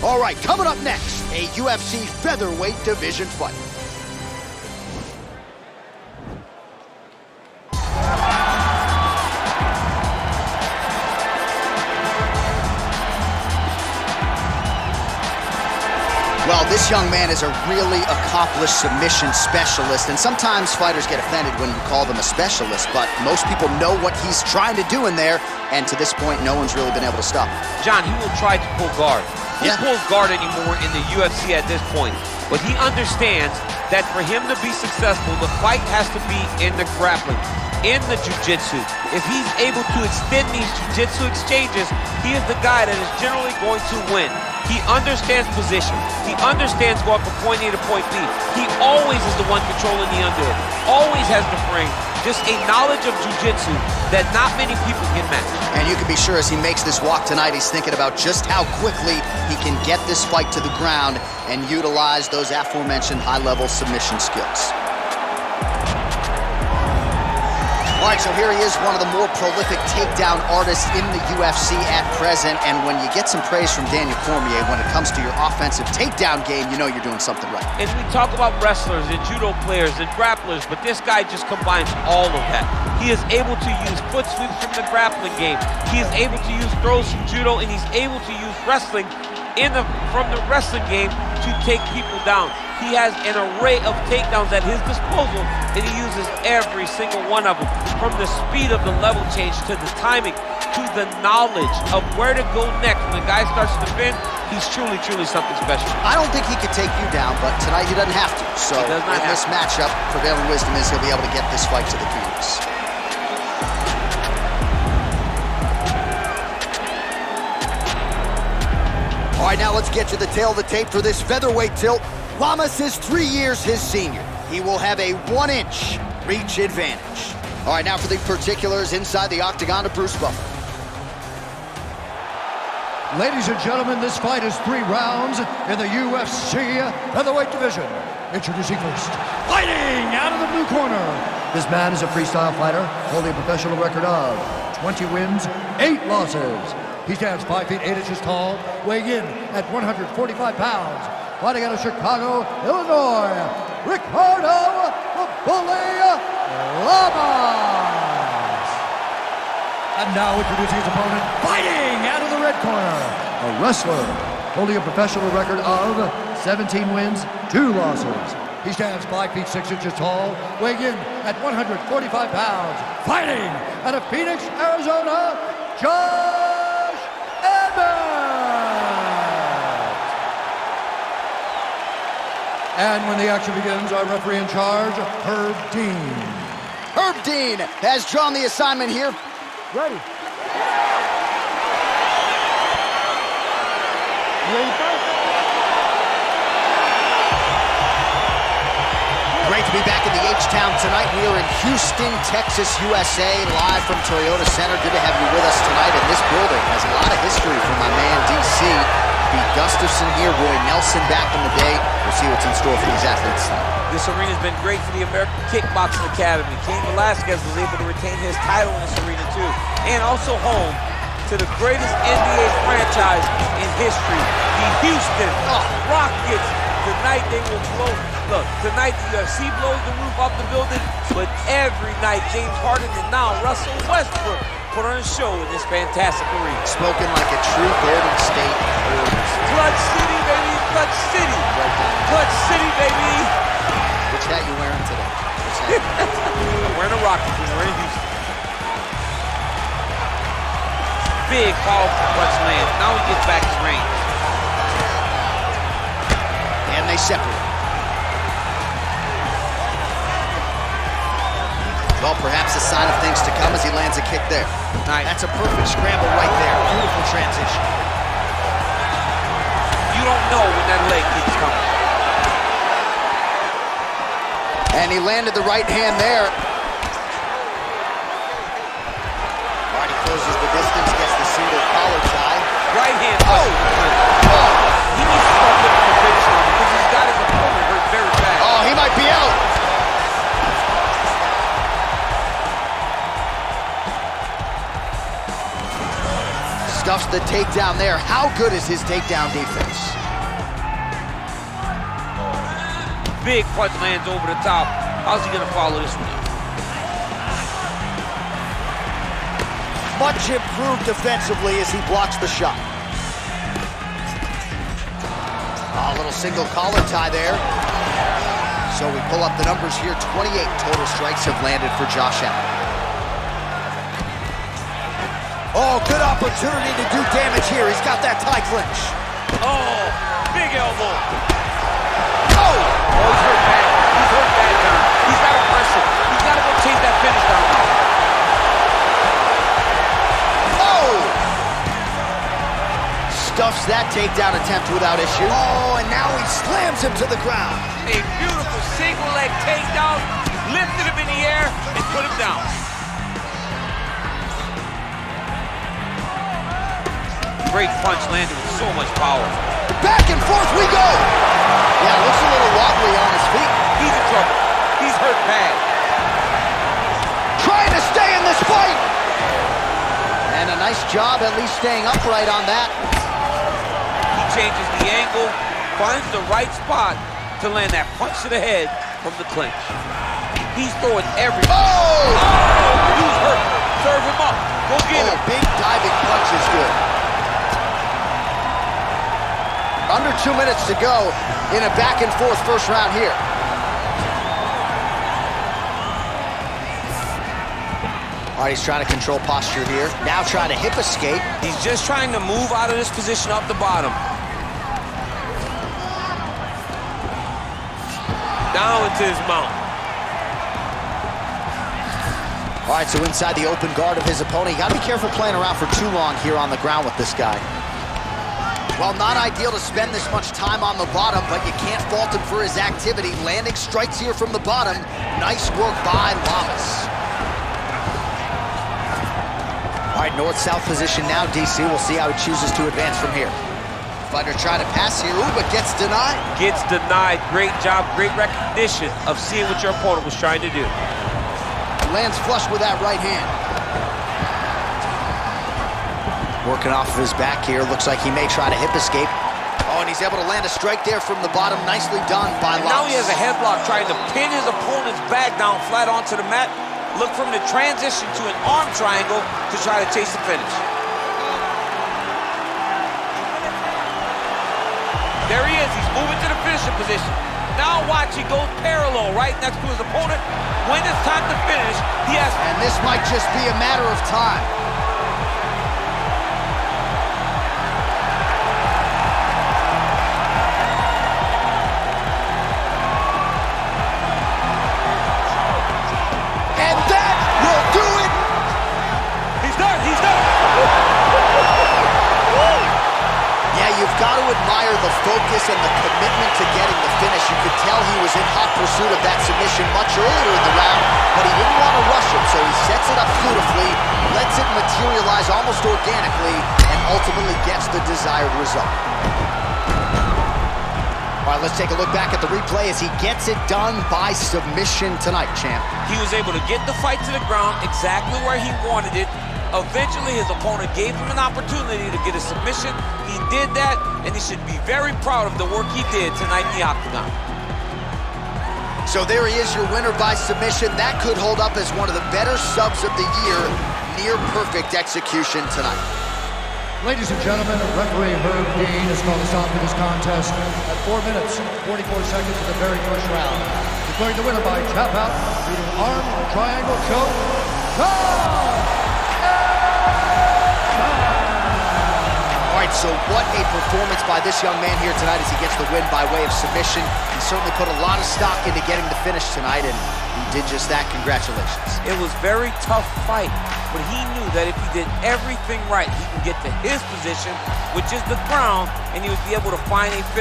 All right, coming up next, a UFC featherweight division fight. Well, this young man is a really accomplished submission specialist, and sometimes fighters get offended when you call them a specialist, but most people know what he's trying to do in there, and to this point, no one's really been able to stop him. John, he will try to pull guard. He pulls guard anymore in the UFC at this point, but he understands that for him to be successful, the fight has to be in the grappling, in the jiu-jitsu. If he's able to extend these jiu-jitsu exchanges, he is the guy that is generally going to win. He understands position. He understands going from point A to point B. He always is the one controlling the underhook. Always has the frame. Just a knowledge of jiu-jitsu that not many people can match. And you can be sure as he makes this walk tonight, he's thinking about just how quickly he can get this fight to the ground and utilize those aforementioned high-level submission skills. All right, so here he is, one of the more prolific takedown artists in the UFC at present. And when you get some praise from Daniel Cormier when it comes to your offensive takedown game, you know you're doing something right. And we talk about wrestlers and judo players and grapplers, but this guy just combines all of that. He is able to use foot sweeps from the grappling game. He is able to use throws from judo, and he's able to use wrestling from the wrestling game to take people down. He has an array of takedowns at his disposal, and he uses every single one of them. From the speed of the level change, to the timing, to the knowledge of where to go next. When the guy starts to defend, he's truly, truly something special. I don't think he could take you down, but tonight he doesn't have to. So in this matchup, prevailing wisdom is he'll be able to get this fight to the canvas. All right, now let's get to the tail of the tape for this featherweight tilt. Lamas is 3 years his senior. He will have a 1-inch reach advantage. All right, now for the particulars inside the octagon of Bruce Buffer. Ladies and gentlemen, this fight is 3 rounds in the UFC featherweight division. Introducing first, fighting out of the blue corner. This man is a freestyle fighter, holding a professional record of 20 wins, 8 losses. He stands 5 feet 8 inches tall, weighing in at 145 pounds. Fighting out of Chicago, Illinois, Ricardo Bully Lamas. And now introducing his opponent, fighting out of the red corner, a wrestler holding a professional record of 17 wins, 2 losses. He stands 5 feet 6 inches tall, weighing in at 145 pounds. Fighting out of Phoenix, Arizona, Josh And when the action begins, our referee in charge, Herb Dean. Herb Dean has drawn the assignment here. Ready. Great to be back in the H-Town tonight. We are in Houston, Texas, USA, live from Toyota Center. Good to have you with us tonight. And this building has a lot of history from my man, DC. Pete Gustafson here, Roy Nelson back in the day. We'll see what's in store for these athletes tonight. This arena's been great for the American Kickboxing Academy. Cain Velasquez was able to retain his title in this arena too. And also home to the greatest NBA franchise in history, the Houston Rockets. Tonight they will blow. Look, tonight the UFC blows the roof off the building, but every night James Harden and now Russell Westbrook put on a show in this fantastic arena. Spoken like a true Golden State Warriors. Clutch City, baby, Clutch City. Right down. Clutch City, baby. Which hat you wearing today? I'm wearing a Rocket. We're in Houston. Big, powerful Clutch land. Now he gets back his range. And they separate. Well, perhaps a sign of things to come as he lands a kick there. Nice. That's a perfect scramble right there. Beautiful transition. You don't know when that leg kick's coming. And he landed the right hand there. All right, he closes the distance, gets the single collar tie. Right hand. Oh! He needs to start looking for finish line because he's got his opponent hurt very bad. Oh, he might be out. Stuffs the takedown there. How good is his takedown defense? Big punch lands over the top. How's he gonna follow this one up? Much improved defensively as he blocks the shot. A little single collar tie there. So we pull up the numbers here. 28 total strikes have landed for Josh Allen. Oh, good opportunity to do damage here. He's got that tie clinch. Oh, big elbow. Oh! Oh, he's hurt bad. He's hurt bad, John. He's got to press it. He's got to go chase that finish down now. Stuffs that takedown attempt without issue. Oh, and now he slams him to the ground. A beautiful single leg takedown, lifted him in the air and put him down. Great punch landed with so much power. Back and forth we go. Yeah, looks a little wobbly on his feet. He's in trouble. He's hurt bad. Trying to stay in this fight. And a nice job at least staying upright on that. Changes the angle, finds the right spot to land that punch to the head from the clinch. He's throwing everything. Oh! He's hurt. Serve him up. Go get him. Big diving punch is good. Under 2 minutes to go in a back and forth first round here. All right, he's trying to control posture here. Now trying to hip escape. He's just trying to move out of this position up the bottom. Down into his mount. All right, so inside the open guard of his opponent. You gotta be careful playing around for too long here on the ground with this guy. Well, not ideal to spend this much time on the bottom, but you can't fault him for his activity. Landing strikes here from the bottom. Nice work by Lamas. All right, north-south position now, DC. We'll see how he chooses to advance from here. Fighter trying to pass here, but gets denied. Gets denied. Great job, great recognition of seeing what your opponent was trying to do. Lands flush with that right hand. Working off of his back here. Looks like he may try to hip escape. Oh, and he's able to land a strike there from the bottom. Nicely done by Lamas. Now he has a headlock trying to pin his opponent's back down flat onto the mat. Look for him to transition to an arm triangle to try to chase the finish. There he is, he's moving to the finishing position. Now watch, he goes parallel right next to his opponent. When it's time to finish, he has... And this might just be a matter of time. And that will do it! He's done, he's done! Yeah, you've got to admire the focus and the commitment to getting the finish. You could tell he was in hot pursuit of that submission much earlier in the round, but he didn't want to rush it, so he sets it up beautifully, lets it materialize almost organically, and ultimately gets the desired result. All right, let's take a look back at the replay as he gets it done by submission tonight, champ. He was able to get the fight to the ground exactly where he wanted it. Eventually, his opponent gave him an opportunity to get a submission. He did that, and he should be very proud of the work he did tonight in the octagon. So there he is, your winner by submission. That could hold up as one of the better subs of the year. Near perfect execution tonight. Ladies and gentlemen, referee Herb Dean has called a stop to this contest at 4 minutes, 44 seconds of the very first round. Declaring the winner by tap out, beating arm, triangle, choke, All right, so what a performance by this young man here tonight as he gets the win by way of submission. He certainly put a lot of stock into getting the finish tonight, and he did just that. Congratulations. It was a very tough fight, but he knew that if he did everything right, he can get to his position, which is the ground, and he would be able to find a finish.